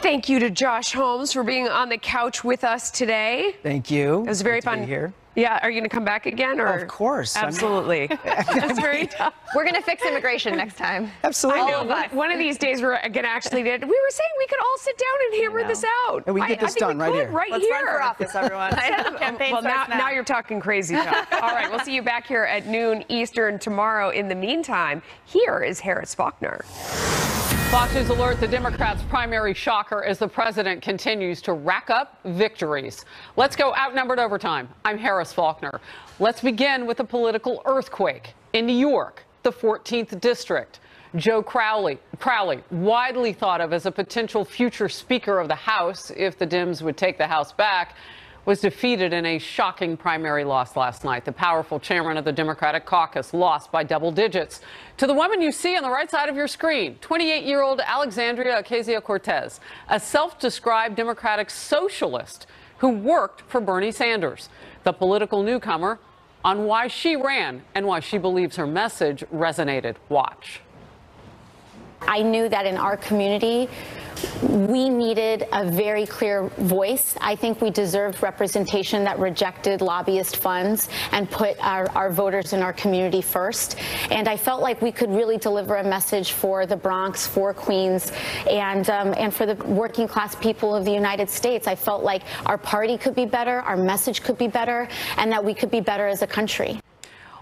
Thank you to Josh Holmes for being on the couch with us today. Thank you. It was very fun. To be here. Yeah, are you going to come back again? Or? Of course. Absolutely. That's very tough. We're going to fix immigration next time. Absolutely. I know. One of these days we're going to actually we were saying we could all sit down and hammer this out. And we can get this done right here. Right Let's here. run for office, everyone. Campaign well, starts now you're talking crazy talk. All right, we'll see you back here at noon Eastern tomorrow. In the meantime, here is Harris Faulkner. Fox News alert, the Democrats' primary shocker as the president continues to rack up victories. Let's go outnumbered overtime. I'm Harris Faulkner. Let's begin with a political earthquake. In New York, the 14th district. Joe Crowley, widely thought of as a potential future Speaker of the House if the Dems would take the House back, was defeated in a shocking primary loss last night. The powerful chairman of the Democratic caucus lost by double digits to the woman you see on the right side of your screen, 28-year-old Alexandria Ocasio-Cortez, a self-described Democratic socialist who worked for Bernie Sanders. The political newcomer on why she ran and why she believes her message resonated. Watch. I knew that in our community, we needed a very clear voice. I think we deserved representation that rejected lobbyist funds and put our voters in our community first. And I felt like we could really deliver a message for the Bronx, for Queens, and for the working class people of the United States. I felt like our party could be better, our message could be better, and that we could be better as a country.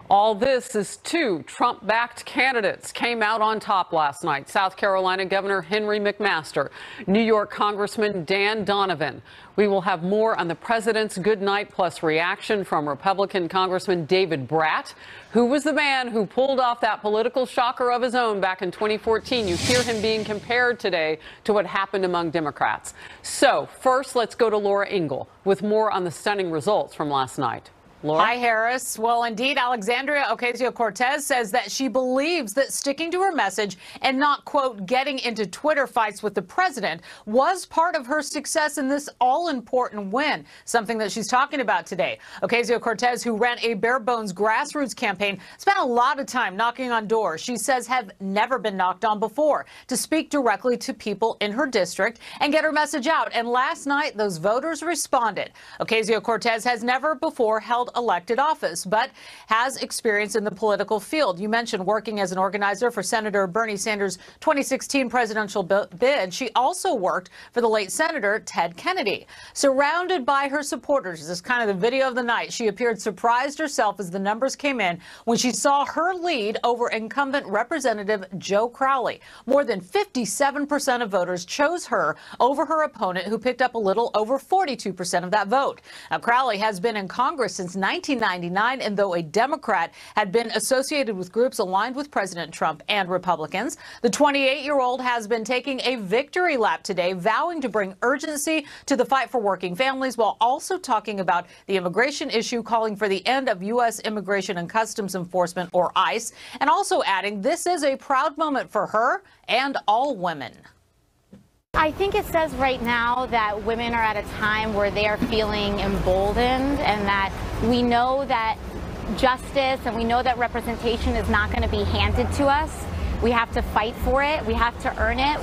All this as two Trump-backed candidates came out on top last night. South Carolina Governor Henry McMaster, New York Congressman Dan Donovan. We will have more on the president's goodnight plus reaction from Republican Congressman David Brat, who was the man who pulled off that political shocker of his own back in 2014. You hear him being compared today to what happened among Democrats. So first, let's go to Laura Ingle with more on the stunning results from last night. Laura? Hi, Harris. Well, indeed, Alexandria Ocasio-Cortez says that she believes that sticking to her message and not, quote, getting into Twitter fights with the president was part of her success in this all-important win, something that she's talking about today. Ocasio-Cortez, who ran a bare-bones grassroots campaign, spent a lot of time knocking on doors she says have never been knocked on before to speak directly to people in her district and get her message out. And last night, those voters responded. Ocasio-Cortez has never before held elected office, but has experience in the political field. You mentioned working as an organizer for Senator Bernie Sanders' 2016 presidential bid. She also worked for the late Senator Ted Kennedy. Surrounded by her supporters, this is kind of the video of the night. She appeared surprised herself as the numbers came in when she saw her lead over incumbent Representative Joe Crowley. More than 57% of voters chose her over her opponent, who picked up a little over 42% of that vote. Now, Crowley has been in Congress since 1999, and though a Democrat, had been associated with groups aligned with President Trump and Republicans, the 28-year-old has been taking a victory lap today, vowing to bring urgency to the fight for working families, while also talking about the immigration issue, calling for the end of U.S. Immigration and Customs Enforcement, or ICE, and also adding this is a proud moment for her and all women. I think it says right now that women are at a time where they are feeling emboldened, and that we know that justice and we know that representation is not going to be handed to us. We have to fight for it. We have to earn it.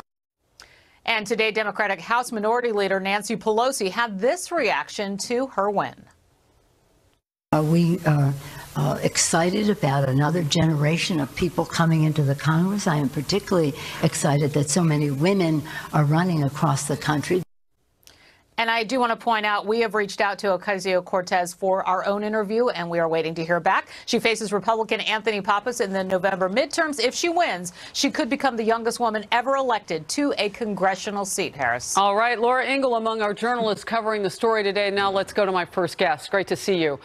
And today, Democratic House Minority Leader Nancy Pelosi had this reaction to her win. We are excited about another generation of people coming into the Congress. I am particularly excited that so many women are running across the country. And I do want to point out, we have reached out to Ocasio-Cortez for our own interview, and we are waiting to hear back. She faces Republican Anthony Pappas in the November midterms. If she wins, she could become the youngest woman ever elected to a congressional seat, Harris. All right, Laura Ingle among our journalists covering the story today. Now let's go to my first guest. Great to see you.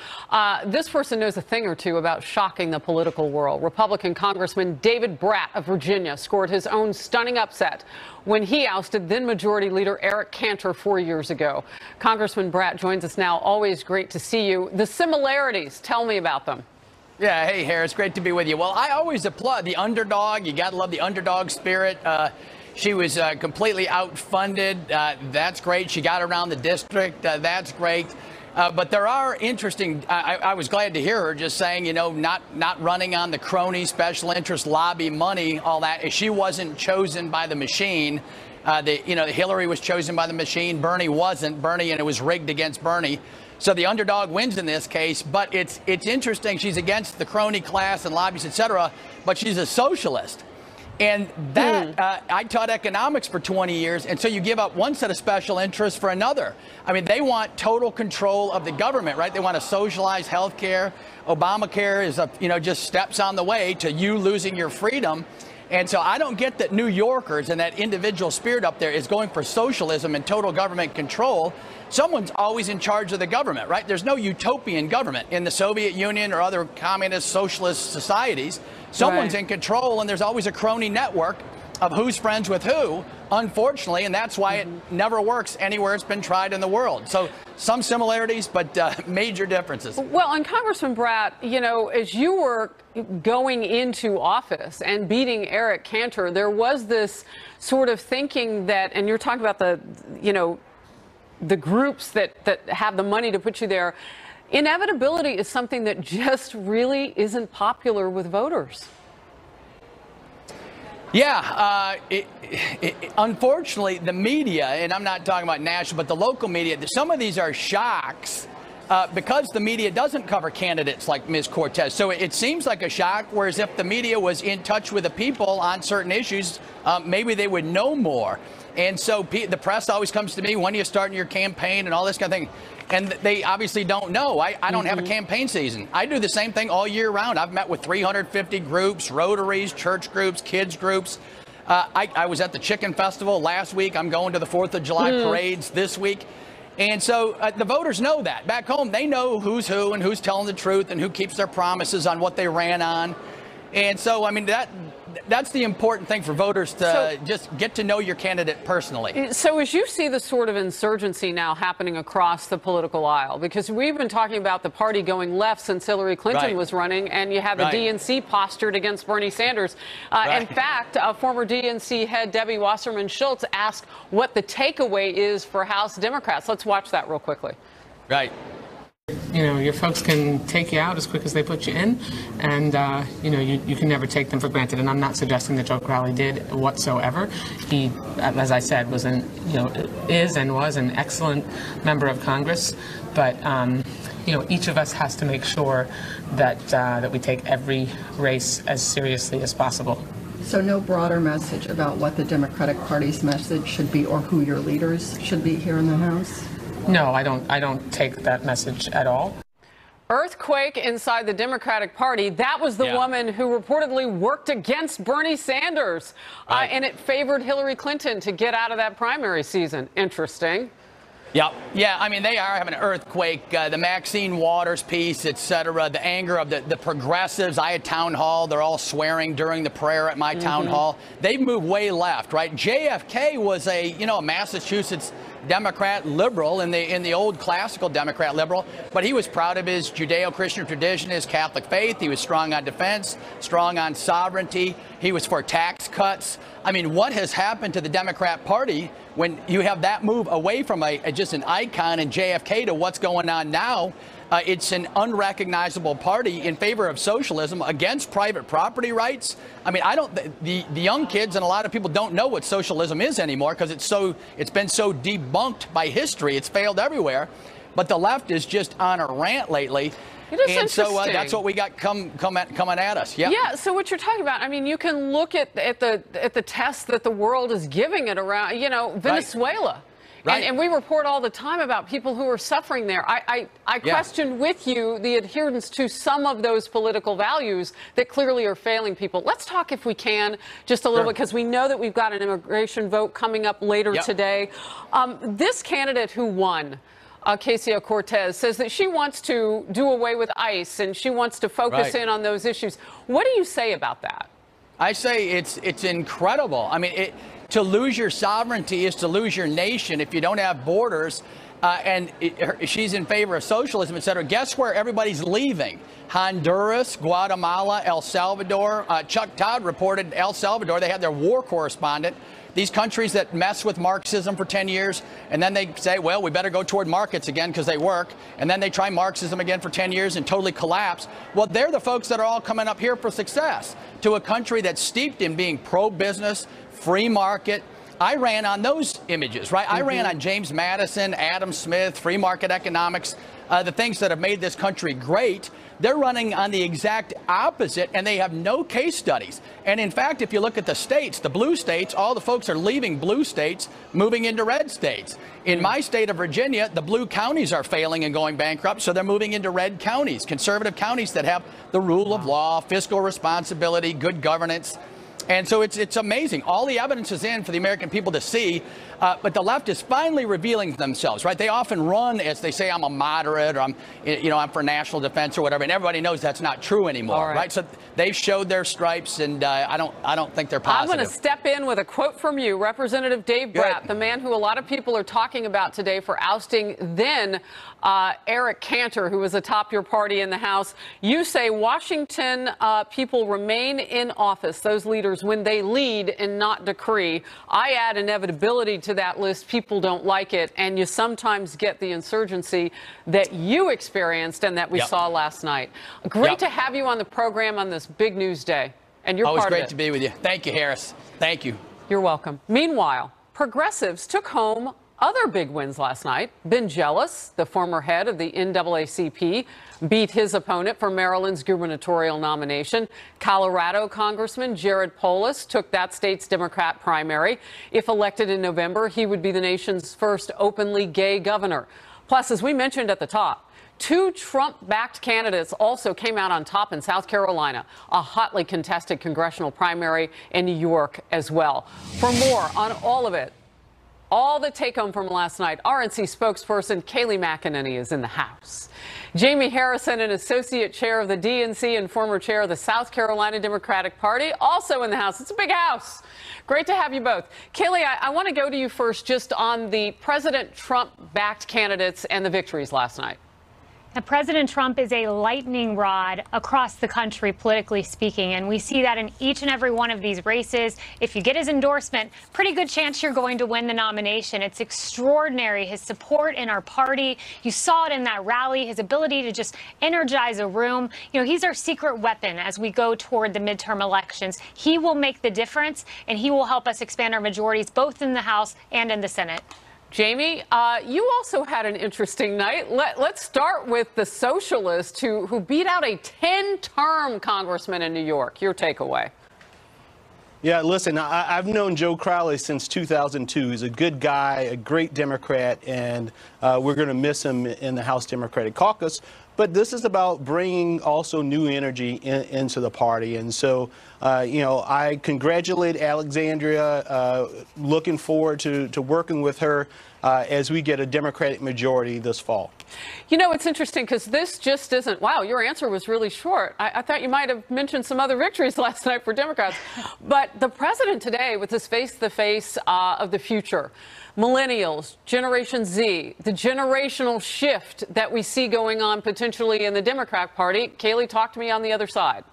This person knows a thing or two about shocking the political world. Republican Congressman David Brat of Virginia scored his own stunning upset when he ousted then Majority Leader Eric Cantor 4 years ago. Congressman Brat joins us now. Always great to see you. The similarities, tell me about them. Yeah, hey, Harris, great to be with you. Well, I always applaud the underdog. You got to love the underdog spirit. She was completely outfunded. That's great. She got around the district. That's great. But there are interesting, I was glad to hear her just saying, you know, not running on the crony, special interest, lobby money, all that. She wasn't chosen by the machine. Hillary was chosen by the machine. Bernie wasn't. And it was rigged against Bernie. So the underdog wins in this case. But it's interesting. She's against the crony class and lobbyists, et cetera. But she's a socialist. And that I taught economics for 20 years. And so you give up one set of special interests for another. I mean, they want total control of the government, right? They want to socialize health care. Obamacare is just steps on the way to you losing your freedom. And so I don't get that New Yorkers and that individual spirit up there is going for socialism and total government control. Someone's always in charge of the government, right? There's no utopian government in the Soviet Union or other communist socialist societies. Someone's in control, and there's always a crony network of who's friends with who, unfortunately, and that's why it never works anywhere it's been tried in the world. So some similarities, but major differences. Well, and Congressman Bratt, as you were going into office and beating Eric Cantor, there was this sort of thinking that, and you're talking about the groups that have the money to put you there. Inevitability is something that just really isn't popular with voters. Yeah, unfortunately, the media, and I'm not talking about national, but the local media, some of these are shocks because the media doesn't cover candidates like Ms. Cortez. So it seems like a shock, whereas if the media was in touch with the people on certain issues, maybe they would know more. And so the press always comes to me, when are you starting your campaign and all this kind of thing. And they obviously don't know. I don't have a campaign season. I do the same thing all year round. I've met with 350 groups, Rotaries, church groups, kids groups. I was at the Chicken Festival last week. I'm going to the 4th of July parades this week. And so the voters know that. Back home, they know who's who and who's telling the truth and who keeps their promises on what they ran on. And so, I mean, that's the important thing for voters to just get to know your candidate personally. So as you see the sort of insurgency now happening across the political aisle, because we've been talking about the party going left since Hillary Clinton was running, and you have the DNC postured against Bernie Sanders. In fact, former DNC head Debbie Wasserman Schultz asked what the takeaway is for House Democrats. Let's watch that real quickly. Right. Your folks can take you out as quick as they put you in, and you can never take them for granted. And I'm not suggesting that Joe Crowley did whatsoever. He, as I said, was is and was an excellent member of Congress. But each of us has to make sure that we take every race as seriously as possible. So no broader message about what the Democratic Party's message should be or who your leaders should be here in the House? No, I don't take that message at all. Earthquake inside the Democratic Party. That was the woman who reportedly worked against Bernie Sanders. And it favored Hillary Clinton to get out of that primary season. Interesting. Yeah, I mean, they are having an earthquake. The Maxine Waters piece, et cetera, the anger of the progressives. I had town hall. They're all swearing during the prayer at my town hall. They've moved way left, right? JFK was a Massachusetts Democrat liberal in the old classical Democrat liberal, but he was proud of his Judeo-Christian tradition, his Catholic faith. He was strong on defense, strong on sovereignty. He was for tax cuts. I mean, what has happened to the Democrat Party when you have that move away from just an icon in JFK to what's going on now? It's an unrecognizable party in favor of socialism against private property rights. I mean, the young kids and a lot of people don't know what socialism is anymore because it's been so debunked by history. It's failed everywhere. But the left is just on a rant lately. And so that's what we got coming at us. Yeah. So what you're talking about, I mean, you can look at the tests that the world is giving it around, Venezuela. Right. And we report all the time about people who are suffering there. I question with you the adherence to some of those political values that clearly are failing people. Let's talk, if we can, just a little bit, because we know that we've got an immigration vote coming up later today. This candidate who won, Ocasio-Cortez, says that she wants to do away with ICE and she wants to focus in on those issues. What do you say about that? I say it's incredible. I mean, to lose your sovereignty is to lose your nation if you don't have borders. She's in favor of socialism, et cetera. Guess where everybody's leaving? Honduras, Guatemala, El Salvador. Chuck Todd reported El Salvador. They had their war correspondent. These countries that mess with Marxism for 10 years, and then they say, well, we better go toward markets again because they work. And then they try Marxism again for 10 years and totally collapse. Well, they're the folks that are all coming up here for success to a country that's steeped in being pro-business, free market, I ran on those images, right? I ran on James Madison, Adam Smith, free market economics, the things that have made this country great. They're running on the exact opposite, and they have no case studies. And in fact, if you look at the states, the blue states, all the folks are leaving blue states, moving into red states. In my state of Virginia, the blue counties are failing and going bankrupt, so they're moving into red counties, conservative counties that have the rule of law, fiscal responsibility, good governance. And so it's amazing. All the evidence is in for the American people to see, but the left is finally revealing themselves, right? They often run as they say, I'm a moderate, or I'm for national defense or whatever, and everybody knows that's not true anymore, right? So they've showed their stripes, and I don't think they're positive. I'm going to step in with a quote from you, Representative Dave Bratt, the man who a lot of people are talking about today for ousting then Eric Cantor, who was atop your party in the House. You say Washington people remain in office, those leaders, when they lead and not decree. I add inevitability to that list. People don't like it, and you sometimes get the insurgency that you experienced and that we saw last night. Great to have you on the program on this big news day, and you're part of it. Always great to be with you. Thank you, Harris. Thank you. You're welcome. Meanwhile, progressives took home other big wins last night. Ben Jealous, the former head of the NAACP, beat his opponent for Maryland's gubernatorial nomination. Colorado Congressman Jared Polis took that state's Democrat primary. If elected in November, he would be the nation's first openly gay governor. Plus, as we mentioned at the top, 2 Trump-backed candidates also came out on top in South Carolina, a hotly contested congressional primary in New York as well. For more on all of it, all the take-home from last night, RNC spokesperson Kayleigh McEnany is in the house. Jamie Harrison, an associate chair of the DNC and former chair of the South Carolina Democratic Party, also in the house. It's a big house. Great to have you both. Kayleigh, I want to go to you first just on the President Trump-backed candidates and the victories last night. Now, President Trump is a lightning rod across the country, politically speaking, and we see that in each and every one of these races. If you get his endorsement, pretty good chance you're going to win the nomination. It's extraordinary, his support in our party. You saw it in that rally, his ability to just energize a room. You know, he's our secret weapon as we go toward the midterm elections. He will make the difference, and he will help us expand our majorities both in the House and in the Senate. Jamie, you also had an interesting night. Let's start with the socialist who beat out a 10-term congressman in New York. Your takeaway. Yeah, listen, I've known Joe Crowley since 2002. He's a good guy, a great Democrat, and we're going to miss him in the House Democratic Caucus. But this is about bringing also new energy into the party. And so, I congratulate Alexandria, looking forward to working with her as we get a Democratic majority this fall. You know, it's interesting because this just isn't, wow, your answer was really short. I thought you might have mentioned some other victories last night for Democrats. But the president today, with his face-to-face of the future, millennials, Generation Z, the generational shift that we see going on potentially in the Democrat Party. Kayleigh, talk to me on the other side.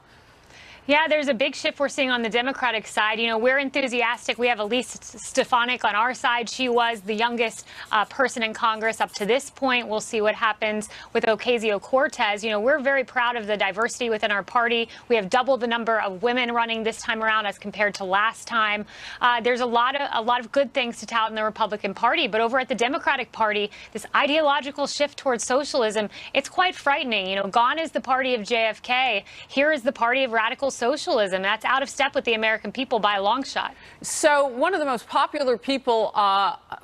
Yeah, there's a big shift we're seeing on the Democratic side. You know, we're enthusiastic. We have Elise Stefanik on our side. She was the youngest person in Congress up to this point. We'll see what happens with Ocasio-Cortez. You know, we're very proud of the diversity within our party. We have double the number of women running this time around as compared to last time. There's a lot of good things to tout in the Republican Party, but over at the Democratic Party, this ideological shift towards socialism, it's quite frightening. You know, gone is the party of JFK. Here is the party of radical socialism. That's out of step with the American people by a long shot. So one of the most popular people,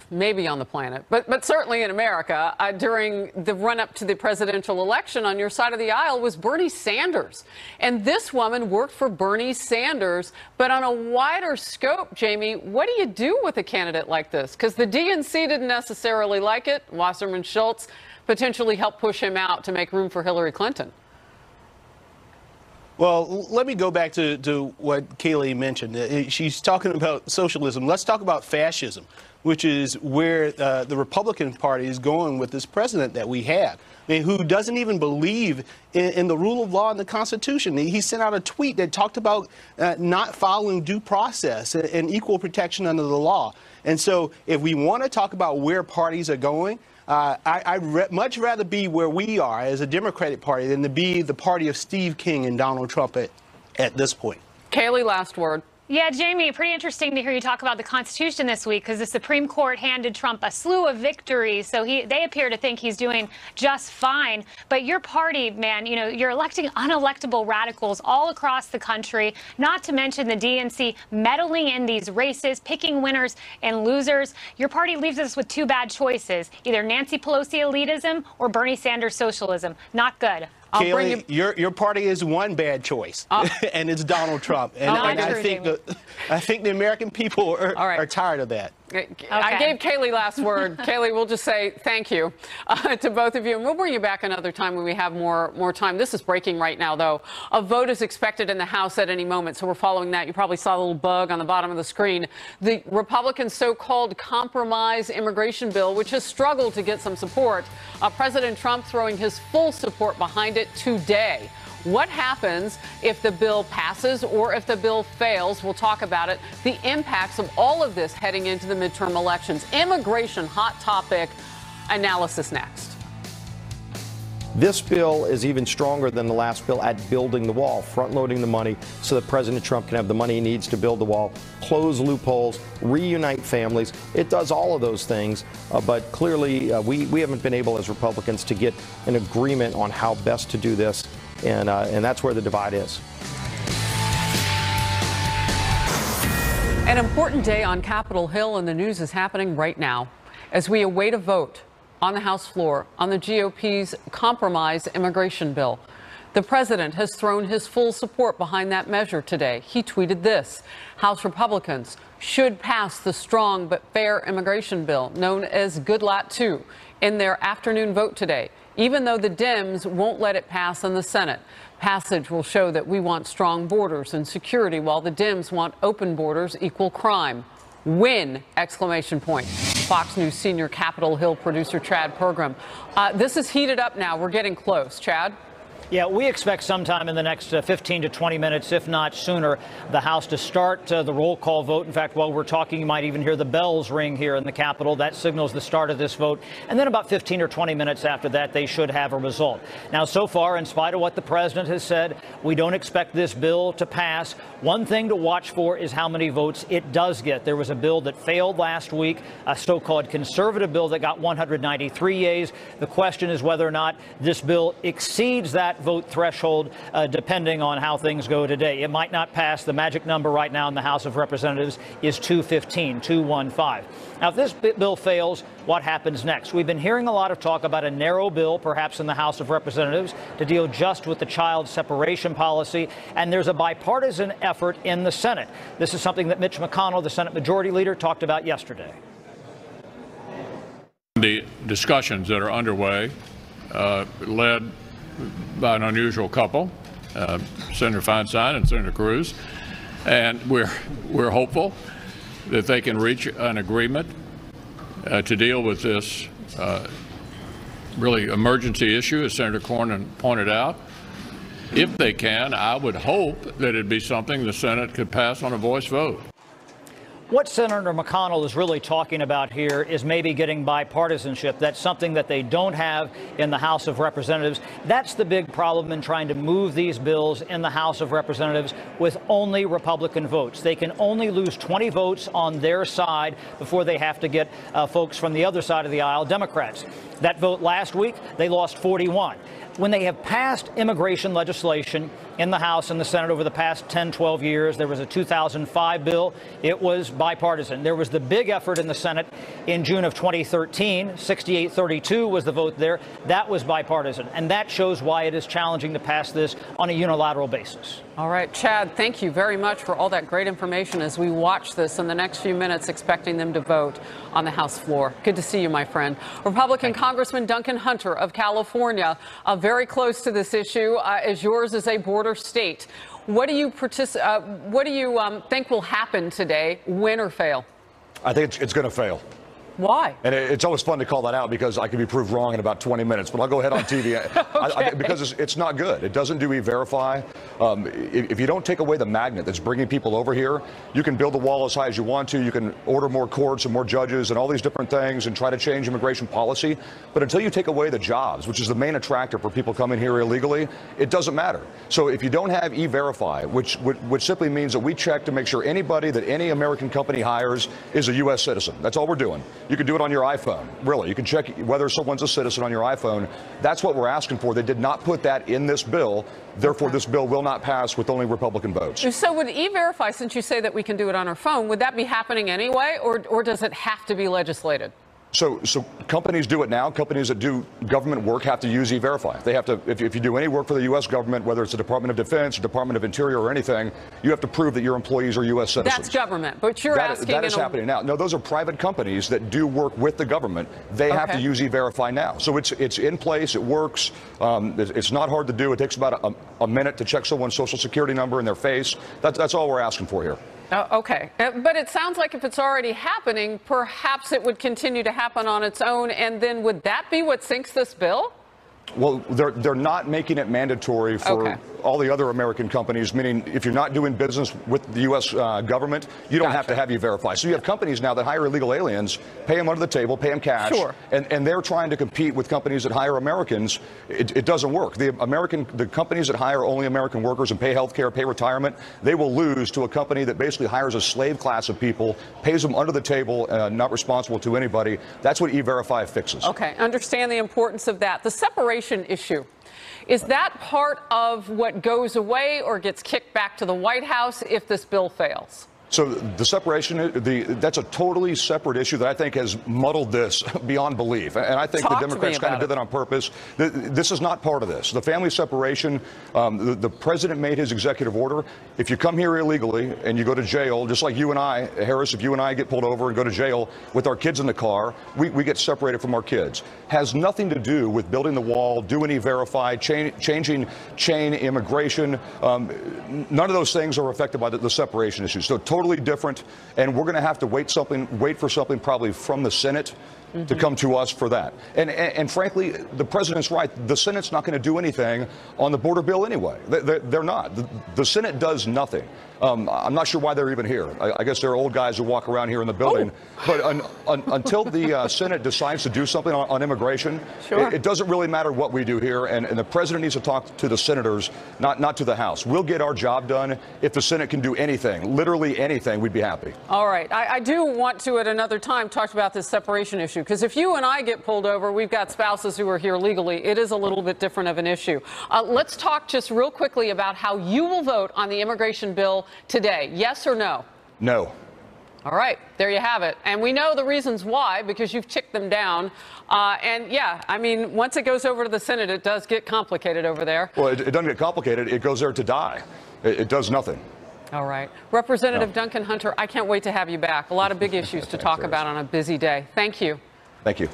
maybe on the planet, but certainly in America, during the run-up to the presidential election on your side of the aisle was Bernie Sanders. And this woman worked for Bernie Sanders. But on a wider scope, Jamie, what do you do with a candidate like this? Because the DNC didn't necessarily like it. Wasserman Schultz potentially helped push him out to make room for Hillary Clinton. Well, let me go back to what Kayleigh mentioned. She's talking about socialism. Let's talk about fascism, which is where the Republican Party is going with this president that we have, who doesn't even believe in the rule of law and the Constitution. He sent out a tweet that talked about not following due process and equal protection under the law. And so if we want to talk about where parties are going, I'd much rather be where we are as a Democratic Party than to be the party of Steve King and Donald Trump at this point. Kayleigh, last word. Yeah, Jamie, pretty interesting to hear you talk about the Constitution this week, because the Supreme Court handed Trump a slew of victories, so they appear to think he's doing just fine. But your party, man, you know, you're electing unelectable radicals all across the country, not to mention the DNC meddling in these races, picking winners and losers. Your party leaves us with two bad choices, either Nancy Pelosi elitism or Bernie Sanders socialism. Not good. Kaylee, your party is one bad choice, and it's Donald Trump. And, I think the American people are tired of that. I gave Kaylee last word. Kaylee, we'll just say thank you to both of you, and we'll bring you back another time when we have more time. This is breaking right now, though. A vote is expected in the House at any moment, so we're following that. You probably saw the little bug on the bottom of the screen. The Republicans' so-called compromise immigration bill, which has struggled to get some support. President Trump throwing his full support behind it today. What happens if the bill passes or if the bill fails? We'll talk about it. The impacts of all of this heading into the midterm elections. Immigration, hot topic. Analysis next. This bill is even stronger than the last bill at building the wall, front-loading the money so that President Trump can have the money he needs to build the wall, close loopholes, reunite families. It does all of those things, but clearly we haven't been able as Republicans to get an agreement on how best to do this. And that's where the divide is. An important day on Capitol Hill, and the news is happening right now as we await a vote on the House floor on the GOP's compromise immigration bill. The president has thrown his full support behind that measure today. He tweeted this: House Republicans should pass the strong but fair immigration bill known as Good Lot 2 in their afternoon vote today, even though the Dems won't let it pass in the Senate. Passage will show that we want strong borders and security, while the Dems want open borders equal crime. Win! Exclamation point. Fox News senior Capitol Hill producer Chad Pergram. This is heated up now. We're getting close. Chad? Yeah, we expect sometime in the next 15 to 20 minutes, if not sooner, the House to start the roll call vote. In fact, while we're talking, you might even hear the bells ring here in the Capitol. That signals the start of this vote. And then about 15 or 20 minutes after that, they should have a result. Now, so far, in spite of what the president has said, we don't expect this bill to pass. One thing to watch for is how many votes it does get. There was a bill that failed last week, a so-called conservative bill that got 193 yeas. The question is whether or not this bill exceeds that vote threshold, depending on how things go today. It might not pass. The magic number right now in the House of Representatives is 215. Now, if this bill fails, what happens next? We've been hearing a lot of talk about a narrow bill, perhaps in the House of Representatives, to deal just with the child separation policy, and there's a bipartisan effort in the Senate. This is something that Mitch McConnell, the Senate Majority Leader, talked about yesterday. The discussions that are underway, led by an unusual couple, Senator Feinstein and Senator Cruz, and we're hopeful that they can reach an agreement to deal with this really emergency issue, as Senator Cornyn pointed out. If they can, I would hope that it'd be something the Senate could pass on a voice vote. What Senator McConnell is really talking about here is maybe getting bipartisanship. That's something that they don't have in the House of Representatives. That's the big problem in trying to move these bills in the House of Representatives with only Republican votes. They can only lose 20 votes on their side before they have to get folks from the other side of the aisle, Democrats. That vote last week, they lost 41. When they have passed immigration legislation in the House and the Senate over the past 10, 12 years, there was a 2005 bill. It was bipartisan. There was the big effort in the Senate in June of 2013. 68-32 was the vote there. That was bipartisan. And that shows why it is challenging to pass this on a unilateral basis. All right, Chad, thank you very much for all that great information as we watch this in the next few minutes, expecting them to vote on the House floor. Good to see you, my friend. Republican Congressman Duncan Hunter of California, very close to this issue, as yours is a border state. What do you think will happen today, win or fail? I think it's going to fail. Why? And it's always fun to call that out because I can be proved wrong in about 20 minutes, but I'll go ahead on TV because it's not good. It doesn't do E-Verify. If you don't take away the magnet that's bringing people over here, you can build the wall as high as you want to. You can order more courts and more judges and all these different things and try to change immigration policy. But until you take away the jobs, which is the main attractor for people coming here illegally, it doesn't matter. So if you don't have E-Verify, which simply means that we check to make sure anybody that any American company hires is a U.S. citizen. That's all we're doing. You can do it on your iPhone. Really, you can check whether someone's a citizen on your iPhone. That's what we're asking for. They did not put that in this bill. Therefore, this bill will not pass with only Republican votes. So would E-Verify, since you say that we can do it on our phone, would that be happening anyway, or does it have to be legislated? So companies do it now. Companies that do government work have to use E-Verify. They have to, if you do any work for the U.S. government, whether it's the Department of Defense, or Department of Interior, or anything, you have to prove that your employees are U.S. citizens. That's government, but you're asking... That is happening now. No, those are private companies that do work with the government. They have to use E-Verify now. So it's in place. It works. It's not hard to do. It takes about a minute to check someone's social security number and their face. That's all we're asking for here. Okay, but it sounds like if it's already happening, perhaps it would continue to happen on its own, and then would that be what sinks this bill? Well, they're not making it mandatory for all the other American companies, meaning if you're not doing business with the U.S. Government, you don't have to have E-Verify. So you have companies now that hire illegal aliens, pay them under the table, pay them cash, and they're trying to compete with companies that hire Americans. It doesn't work. The companies that hire only American workers and pay health care, pay retirement, they will lose to a company that basically hires a slave class of people, pays them under the table, not responsible to anybody. That's what E-Verify fixes. Okay, understand the importance of that. The separation issue. Is that part of what goes away or gets kicked back to the White House if this bill fails? So the separation, that's a totally separate issue that I think has muddled this beyond belief. And I think the Democrats kind of did that on purpose. This is not part of this. The family separation, the president made his executive order. If you come here illegally and you go to jail, just like you and I, Harris, if you and I get pulled over and go to jail with our kids in the car, we get separated from our kids. Has nothing to do with building the wall, doing E-Verify, changing chain immigration. None of those things are affected by the separation issue. So totally different, and we're going to have to wait for something probably from the Senate to come to us for that. And frankly, the president's right. The Senate's not going to do anything on the border bill anyway. They're not. The Senate does nothing. I'm not sure why they're even here. I guess they're old guys who walk around here in the building. But until the Senate decides to do something on immigration, it doesn't really matter what we do here. And the president needs to talk to the senators, not to the House. We'll get our job done. If the Senate can do anything, literally anything, we'd be happy. All right. I do want to, at another time, talk about this separation issue. Because if you and I get pulled over, we've got spouses who are here legally. It is a little bit different of an issue. Let's talk just real quickly about how you will vote on the immigration bill today. Yes or no? No. All right, there you have it. And we know the reasons why, because you've ticked them down. And yeah, I mean, once it goes over to the Senate, it does get complicated over there. Well, it doesn't get complicated. It goes there to die. It does nothing. All right. Representative Duncan Hunter, I can't wait to have you back. A lot of big issues to talk about on a busy day. Thank you. Thank you.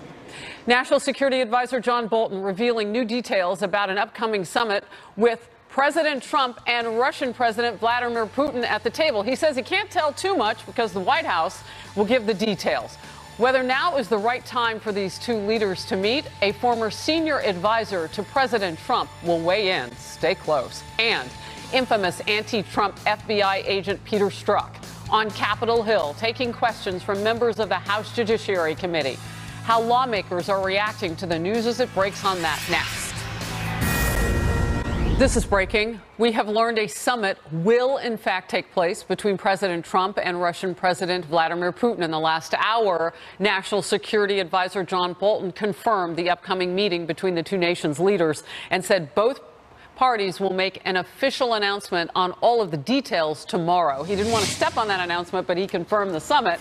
National Security Advisor John Bolton revealing new details about an upcoming summit with President Trump and Russian President Vladimir Putin at the table. He says he can't tell too much because the White House will give the details. Whether now is the right time for these two leaders to meet, a former senior advisor to President Trump will weigh in. Stay close. And infamous anti-Trump FBI agent Peter Strzok on Capitol Hill, taking questions from members of the House Judiciary Committee. How lawmakers are reacting to the news as it breaks on that next. This is breaking. We have learned a summit will, in fact, take place between President Trump and Russian President Vladimir Putin in the last hour. National Security Advisor John Bolton confirmed the upcoming meeting between the two nations' leaders and said both parties will make an official announcement on all of the details tomorrow. He didn't want to step on that announcement, but he confirmed the summit.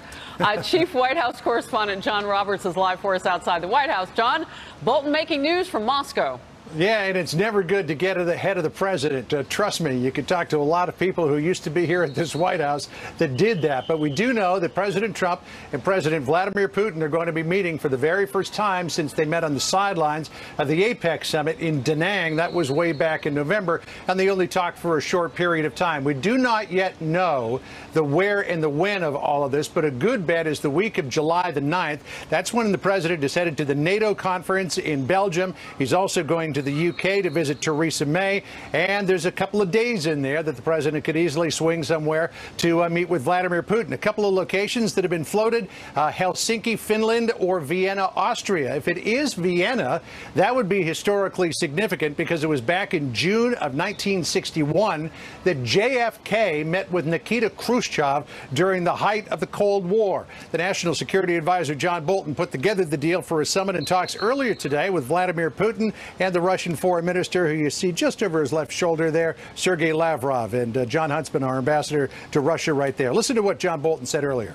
Chief White House correspondent John Roberts is live for us outside the White House. John, Bolton making news from Moscow. Yeah, and it's never good to get ahead of the president. Trust me, you could talk to a lot of people who used to be here at this White House that did that. But we do know that President Trump and President Vladimir Putin are going to be meeting for the very first time since they met on the sidelines of the APEC summit in Da Nang. That was way back in November, and they only talked for a short period of time. We do not yet know the where and the when of all of this, but a good bet is the week of July the 9th. That's when the president is headed to the NATO conference in Belgium. He's also going to the UK to visit Theresa May, and there's a couple of days in there that the president could easily swing somewhere to meet with Vladimir Putin. A couple of locations that have been floated, Helsinki, Finland, or Vienna, Austria. If it is Vienna, that would be historically significant because it was back in June of 1961 that JFK met with Nikita Khrushchev during the height of the Cold War. The National Security Advisor John Bolton put together the deal for a summit and talks earlier today with Vladimir Putin and the Russian foreign minister, who you see just over his left shoulder there, Sergei Lavrov, and John Huntsman, our ambassador to Russia, right there. Listen to what John Bolton said earlier.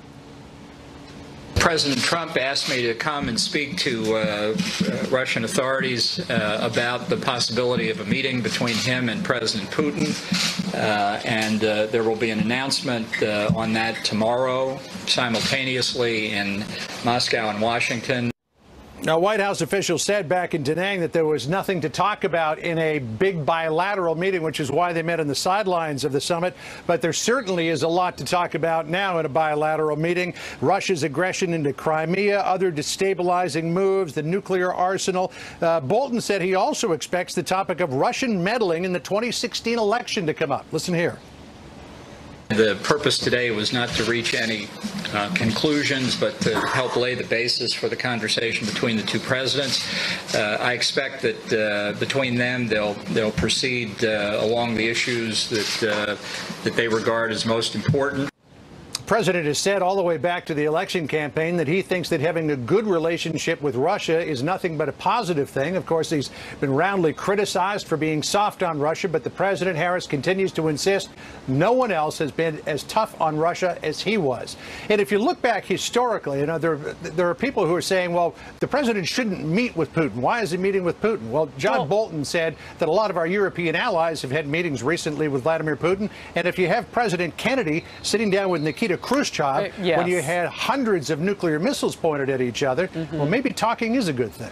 President Trump asked me to come and speak to Russian authorities about the possibility of a meeting between him and President Putin, and there will be an announcement on that tomorrow, simultaneously in Moscow and Washington. Now, White House officials said back in Da Nang that there was nothing to talk about in a big bilateral meeting, which is why they met on the sidelines of the summit. But there certainly is a lot to talk about now in a bilateral meeting. Russia's aggression into Crimea, other destabilizing moves, the nuclear arsenal. Bolton said he also expects the topic of Russian meddling in the 2016 election to come up. Listen here. The purpose today was not to reach any conclusions, but to help lay the basis for the conversation between the two presidents. I expect that between them, they'll proceed along the issues that they regard as most important. The president has said all the way back to the election campaign that he thinks that having a good relationship with Russia is nothing but a positive thing. Of course, he's been roundly criticized for being soft on Russia, but the president, Harris, continues to insist no one else has been as tough on Russia as he was. And if you look back historically, you know, there are people who are saying, well, the president shouldn't meet with Putin. Why is he meeting with Putin? Well, John Bolton said that a lot of our European allies have had meetings recently with Vladimir Putin. And if you have President Kennedy sitting down with Nikita Khrushchev, yes, when you had hundreds of nuclear missiles pointed at each other, well, maybe talking is a good thing.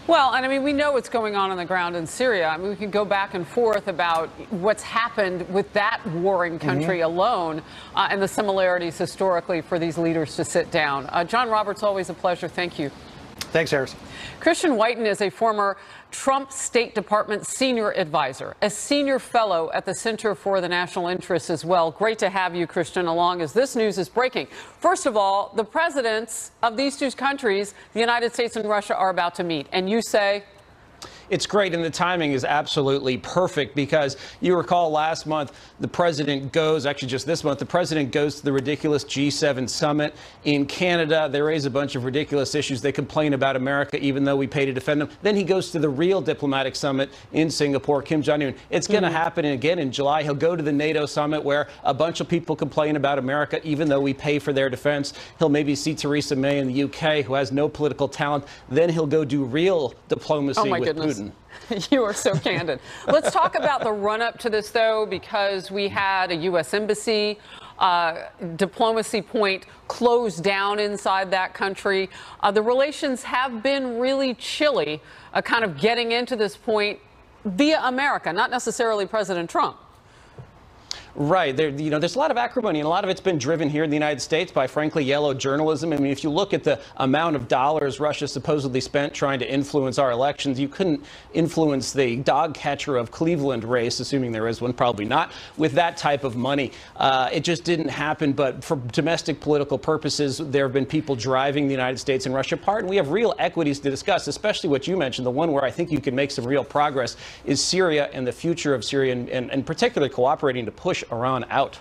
Well, and I mean, we know what's going on the ground in Syria. I mean, we can go back and forth about what's happened with that warring country alone and the similarities historically for these leaders to sit down. John Roberts, always a pleasure. Thank you. Thanks, Harris. Christian Whiten is a former Trump State Department senior advisor, a senior fellow at the Center for the National Interest as well. Great to have you, Christian, along as this news is breaking. First of all, the presidents of these two countries, the United States and Russia, are about to meet. And you say? It's great, and the timing is absolutely perfect because you recall last month the president goes, actually just this month, the president goes to the ridiculous G7 summit in Canada. They raise a bunch of ridiculous issues. They complain about America, even though we pay to defend them. Then he goes to the real diplomatic summit in Singapore, Kim Jong-un. It's going to happen again in July. He'll go to the NATO summit where a bunch of people complain about America, even though we pay for their defense. He'll maybe see Theresa May in the UK, who has no political talent. Then he'll go do real diplomacy with Putin. You are so candid. Let's talk about the run-up to this, though, because we had a U.S. embassy diplomacy point closed down inside that country. The relations have been really chilly, kind of getting into this point via America, not necessarily President Trump. Right. There's a lot of acrimony, and a lot of it's been driven here in the United States by, frankly, yellow journalism. I mean, if you look at the amount of dollars Russia supposedly spent trying to influence our elections, you couldn't influence the dog catcher of Cleveland race, assuming there is one, probably not, with that type of money. It just didn't happen. But for domestic political purposes, there have been people driving the United States and Russia apart, and we have real equities to discuss, especially what you mentioned. The one where I think you can make some real progress is Syria and the future of Syria, and particularly cooperating to push Iran out.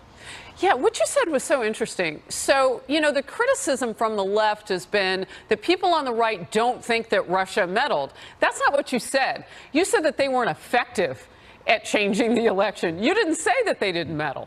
Yeah, what you said was so interesting. So, you know, the criticism from the left has been that people on the right don't think that Russia meddled. That's not what you said. You said that they weren't effective at changing the election. You didn't say that they didn't meddle.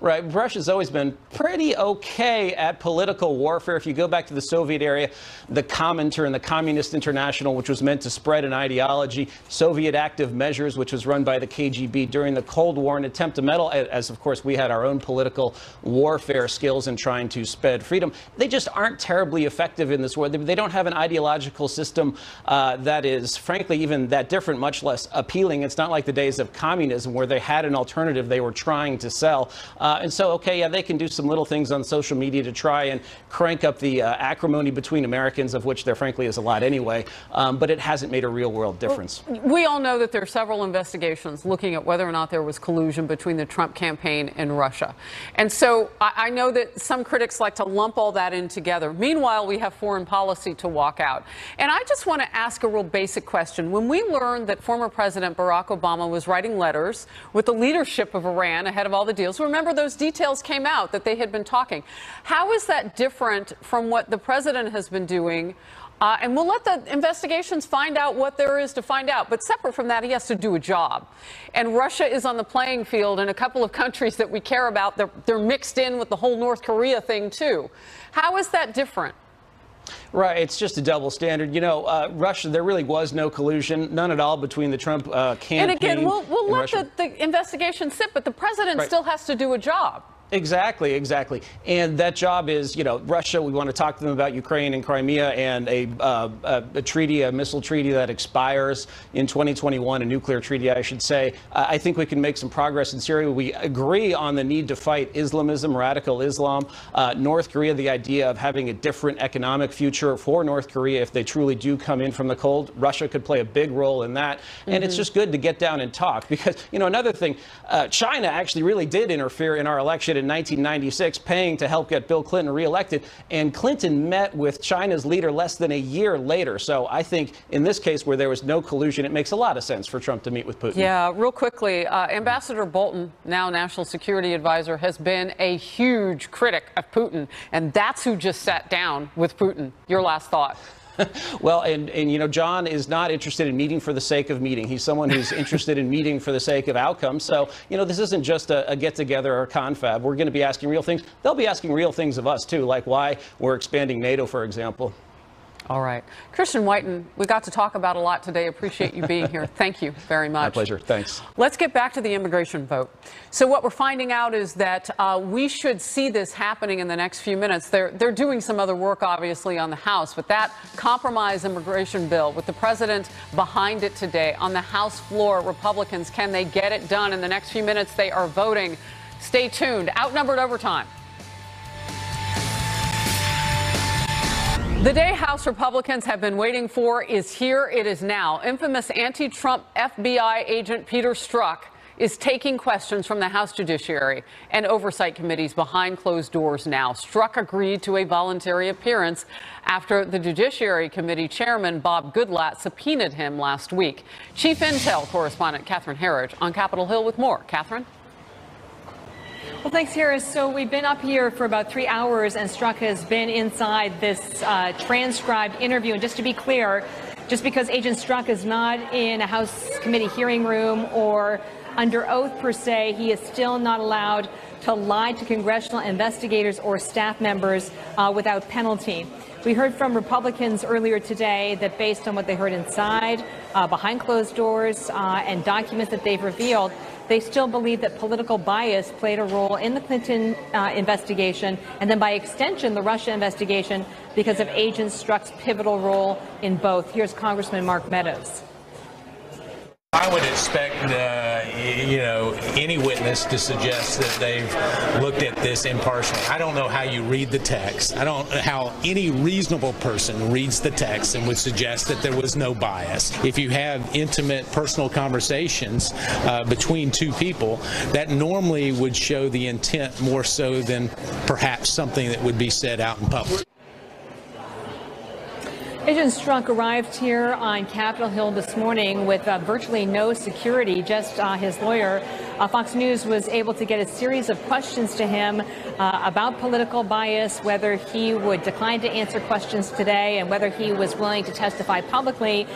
Right. Russia's always been pretty okay at political warfare. If you go back to the Soviet era, the Comintern, the Communist International, which was meant to spread an ideology, Soviet active measures, which was run by the KGB during the Cold War, an attempt to meddle, as of course we had our own political warfare skills in trying to spread freedom. They just aren't terribly effective in this war. They don't have an ideological system that is, frankly, even that different, much less appealing. It's not like the days of communism where they had an alternative they were trying to sell. And so, okay, yeah, they can do some little things on social media to try and crank up the acrimony between Americans, of which there frankly is a lot anyway, but it hasn't made a real world difference. Well, we all know that there are several investigations looking at whether or not there was collusion between the Trump campaign and Russia. And so I know that some critics like to lump all that in together. Meanwhile, we have foreign policy to walk out. And I just want to ask a real basic question. When we learned that former President Barack Obama was writing letters with the leadership of Iran ahead of all the deals, remember those details came out that they had been talking. How is that different from what the president has been doing? And we'll let the investigations find out what there is to find out. But separate from that, he has to do a job. And Russia is on the playing field, and a couple of countries that we care about, they're mixed in with the whole North Korea thing, too. How is that different? Right. It's just a double standard. You know, Russia, there really was no collusion, none at all between the Trump campaign and again, we'll let Russia. the investigation sit, but the president still has to do a job. Exactly, exactly. And that job is, you know, Russia, we want to talk to them about Ukraine and Crimea and a treaty, a missile treaty that expires in 2021, a nuclear treaty, I should say. I think we can make some progress in Syria. We agree on the need to fight Islamism, radical Islam. North Korea, the idea of having a different economic future for North Korea if they truly do come in from the cold. Russia could play a big role in that. And it's just good to get down and talk because, you know, another thing, China actually really did interfere in our election in 1996, paying to help get Bill Clinton reelected. And Clinton met with China's leader less than a year later. So I think in this case where there was no collusion, it makes a lot of sense for Trump to meet with Putin. Yeah, real quickly, Ambassador Bolton, now National Security Advisor, has been a huge critic of Putin. And that's who just sat down with Putin. Your last thought. Well, and you know, John is not interested in meeting for the sake of meeting. He's someone who's interested in meeting for the sake of outcomes. So, you know, this isn't just a get-together or a confab. We're going to be asking real things. They'll be asking real things of us, too, like why we're expanding NATO, for example. All right. Christian Whiten, we got to talk about a lot today. Appreciate you being here. Thank you very much. My pleasure. Thanks. Let's get back to the immigration vote. So what we're finding out is that we should see this happening in the next few minutes. They're doing some other work, obviously, on the House. But that compromise immigration bill with the president behind it today on the House floor, Republicans, can they get it done? In the next few minutes, they are voting. Stay tuned. Outnumbered Overtime. The day House Republicans have been waiting for is here. It is now. Infamous anti-Trump FBI agent Peter Strzok is taking questions from the House Judiciary and Oversight Committees behind closed doors now. Strzok agreed to a voluntary appearance after the Judiciary Committee Chairman Bob Goodlatte subpoenaed him last week. Chief Intel correspondent Catherine Herridge on Capitol Hill with more. Catherine? Well, thanks, Harris. So we've been up here for about 3 hours, and Strzok has been inside this transcribed interview. And just to be clear, just because Agent Strzok is not in a House committee hearing room or under oath per se, he is still not allowed to lie to congressional investigators or staff members without penalty. We heard from Republicans earlier today that based on what they heard inside, behind closed doors, and documents that they've revealed, they still believe that political bias played a role in the Clinton investigation, and then by extension, the Russia investigation, because of Agent Strzok's pivotal role in both. Here's Congressman Mark Meadows. I would expect, you know, any witness to suggest that they've looked at this impartially. I don't know how you read the text. I don't know how any reasonable person reads the text and would suggest that there was no bias. If you have intimate personal conversations between two people, that normally would show the intent more so than perhaps something that would be said out in public. Agent Strzok arrived here on Capitol Hill this morning with virtually no security, just his lawyer Fox News was able to get a series of questions to him about political bias, whether he would decline to answer questions today and whether he was willing to testify publicly.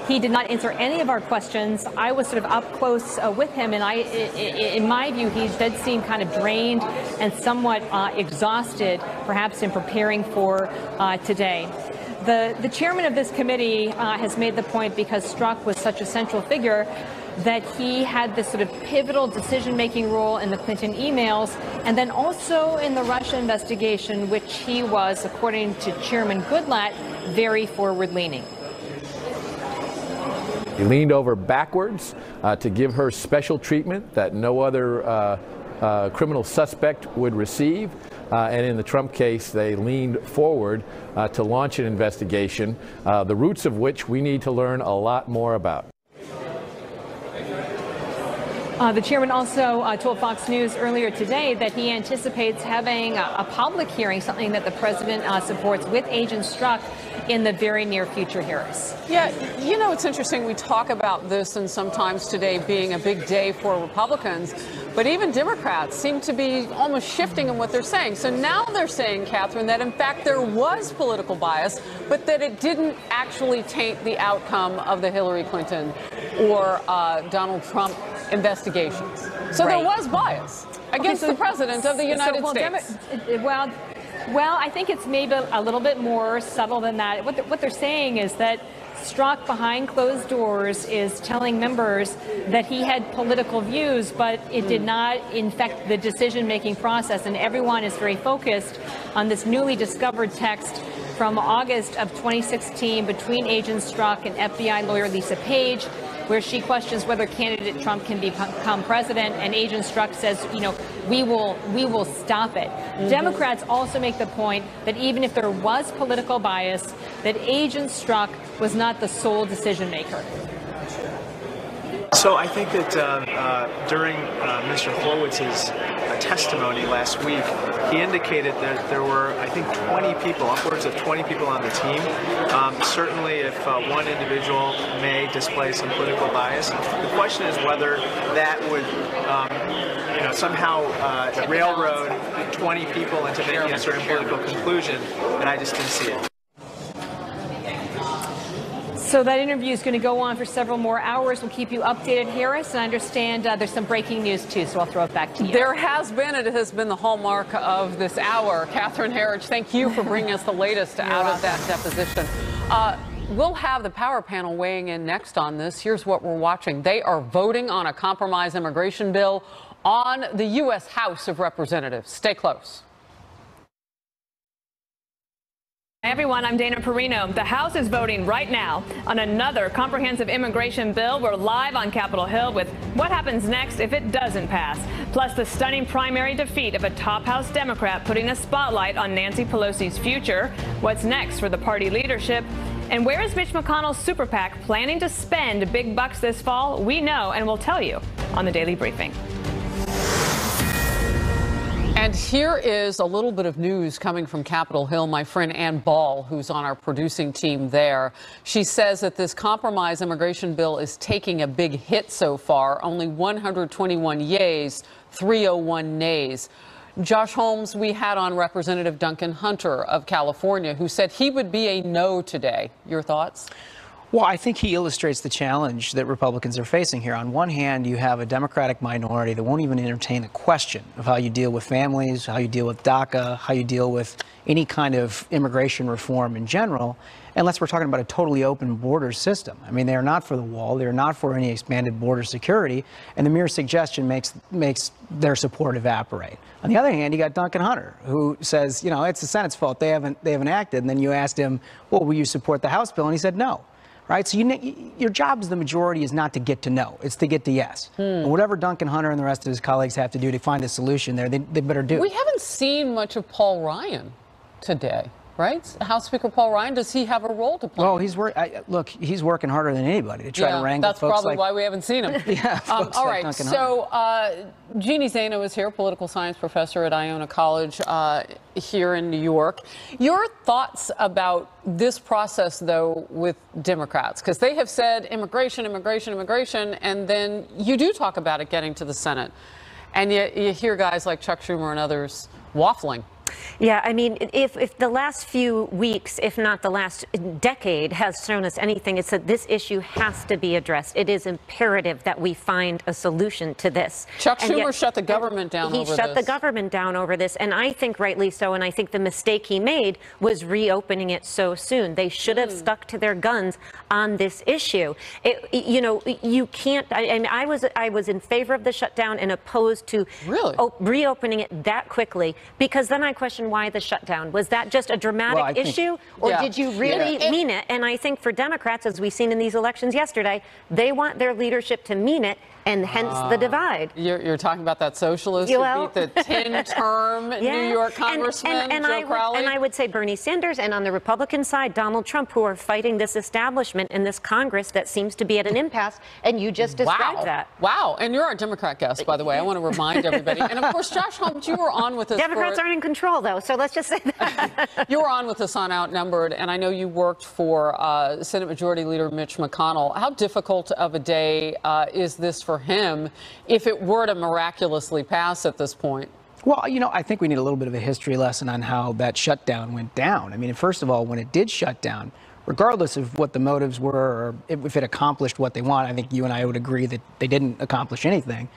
He did not answer any of our questions. I was sort of up close with him, and in my view, he did seem kind of drained and somewhat exhausted, perhaps in preparing for today. The chairman of this committee has made the point, because Strzok was such a central figure, that he had this sort of pivotal decision-making role in the Clinton emails, and then also in the Russia investigation, which he was, according to Chairman Goodlatte, very forward-leaning. He leaned over backwards to give her special treatment that no other criminal suspect would receive. And in the Trump case, they leaned forward to launch an investigation, the roots of which we need to learn a lot more about. The chairman also told Fox News earlier today that he anticipates having a public hearing, something that the president supports, with Agent Strzok in the very near future, Harris. Yeah, you know, it's interesting. We talk about this, and sometimes today being a big day for Republicans, but even Democrats seem to be almost shifting in what they're saying. So now they're saying, Catherine, that in fact there was political bias, but that it didn't actually taint the outcome of the Hillary Clinton or Donald Trump investigations. So there was bias against the president of the United States. Well, I think it's maybe a little bit more subtle than that. What they're saying is that Strzok, behind closed doors, is telling members that he had political views, but it did not infect the decision-making process. And everyone is very focused on this newly discovered text from August of 2016 between Agent Strzok and FBI lawyer Lisa Page, where she questions whether candidate Trump can become president, and Agent Strzok says, you know, we will stop it. Democrats also make the point that even if there was political bias, that Agent Strzok was not the sole decision maker. So I think that during Mr. Horowitz's testimony last week, he indicated that there were, I think, 20 people, upwards of 20 people on the team. Certainly, if one individual may display some political bias, the question is whether that would, somehow railroad 20 people into making a certain political conclusion, and I just didn't see it. So that interview is going to go on for several more hours. We'll keep you updated, Harris. And I understand there's some breaking news, too, so I'll throw it back to you. There has been. It has been the hallmark of this hour. Catherine Herridge, thank you for bringing us the latest out of that deposition. We'll have the power panel weighing in next on this. Here's what we're watching. They are voting on a compromise immigration bill on the U.S. House of Representatives. Stay close. Hey everyone, I'm Dana Perino. The House is voting right now on another comprehensive immigration bill. We're live on Capitol Hill with what happens next if it doesn't pass, plus the stunning primary defeat of a top House Democrat putting a spotlight on Nancy Pelosi's future. What's next for the party leadership? And where is Mitch McConnell's super PAC planning to spend big bucks this fall? We know, and we'll tell you on the Daily Briefing. And here is a little bit of news coming from Capitol Hill. My friend Ann Ball, who's on our producing team there, she says that this compromise immigration bill is taking a big hit so far. Only 121 yays, 301 nays. Josh Holmes, we had on Representative Duncan Hunter of California, who said he would be a no today. Your thoughts? Well, I think he illustrates the challenge that Republicans are facing here. On one hand, you have a Democratic minority that won't even entertain a question of how you deal with families, how you deal with DACA, how you deal with any kind of immigration reform in general, unless we're talking about a totally open border system. I mean, they are not for the wall. They are not for any expanded border security. And the mere suggestion makes their support evaporate. On the other hand, you got Duncan Hunter, who says, you know, it's the Senate's fault. They haven't acted. And then you asked him, well, will you support the House bill? And he said no. Right, so your job as the majority is not to get to no, it's to get to yes. And whatever Duncan Hunter and the rest of his colleagues have to do to find a solution there, they better do. We haven't seen much of Paul Ryan today. right? House Speaker Paul Ryan, does he have a role to play? Well, he's working harder than anybody to try to wrangle that's folks probably like, why we haven't seen him. All right, so Jeannie Zaino is here, political science professor at Iona College here in New York. Your thoughts about this process, though, with Democrats? Because they have said immigration, immigration, immigration, and then you do talk about it getting to the Senate. And yet you hear guys like Chuck Schumer and others waffling. Yeah, I mean, if the last few weeks, if not the last decade, has shown us anything, it's that this issue has to be addressed. It is imperative that we find a solution to this. Chuck Schumer shut the government down over this. He shut the government down over this, and I think rightly so, and I think the mistake he made was reopening it so soon. They should have stuck to their guns on this issue. You know, you can't, I was in favor of the shutdown and opposed to reopening it that quickly, because then I question why the shutdown. Was that just a dramatic issue, or did you really mean it? And I think for Democrats, as we've seen in these elections yesterday, they want their leadership to mean it, and hence the divide. You're talking about that socialist who beat the 10-term New York congressman, Joe Crowley? And I would say Bernie Sanders, and on the Republican side, Donald Trump, who are fighting this establishment in this Congress that seems to be at an impasse, and you just described that. Wow, and you're our Democrat guest, by the way. I want to remind everybody. And of course, Josh Holmes, you were on with us. Democrats aren't in control, though, so let's just say that. You were on with us on Outnumbered, and I know you worked for Senate Majority Leader Mitch McConnell. How difficult of a day is this for him if it were to miraculously pass at this point? Well, you know, I think we need a little bit of a history lesson on how that shutdown went down. I mean, first of all, when it did shut down, regardless of what the motives were or if it accomplished what they want, I think you and I would agree that they didn't accomplish anything.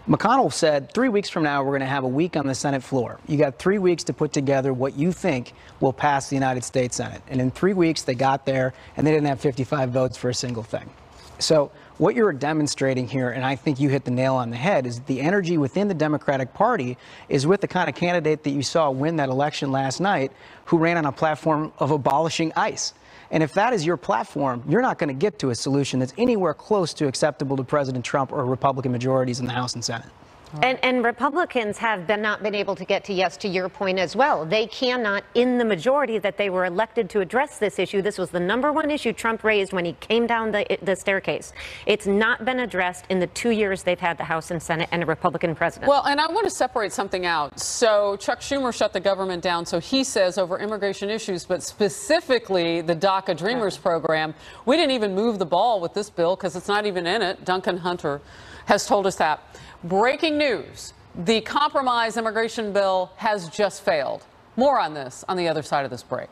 McConnell said 3 weeks from now, we're going to have a week on the Senate floor. You got 3 weeks to put together what you think will pass the United States Senate. And in 3 weeks, they got there, and they didn't have 55 votes for a single thing. So what you're demonstrating here, and I think you hit the nail on the head, is the energy within the Democratic Party is with the kind of candidate that you saw win that election last night, who ran on a platform of abolishing ICE. And if that is your platform, you're not going to get to a solution that's anywhere close to acceptable to President Trump or Republican majorities in the House and Senate. And Republicans have not been able to get to yes to your point as well. They cannot, in the majority that they were elected to address this issue. This was the #1 issue Trump raised when he came down the staircase. It's not been addressed in the 2 years they've had the House and Senate and a Republican president. Well, and I want to separate something out. So Chuck Schumer shut the government down, so he says, over immigration issues, but specifically the DACA Dreamers program. We didn't even move the ball with this bill because it's not even in it. Duncan Hunter has told us that. Breaking news, the compromise immigration bill has just failed. More on this on the other side of this break.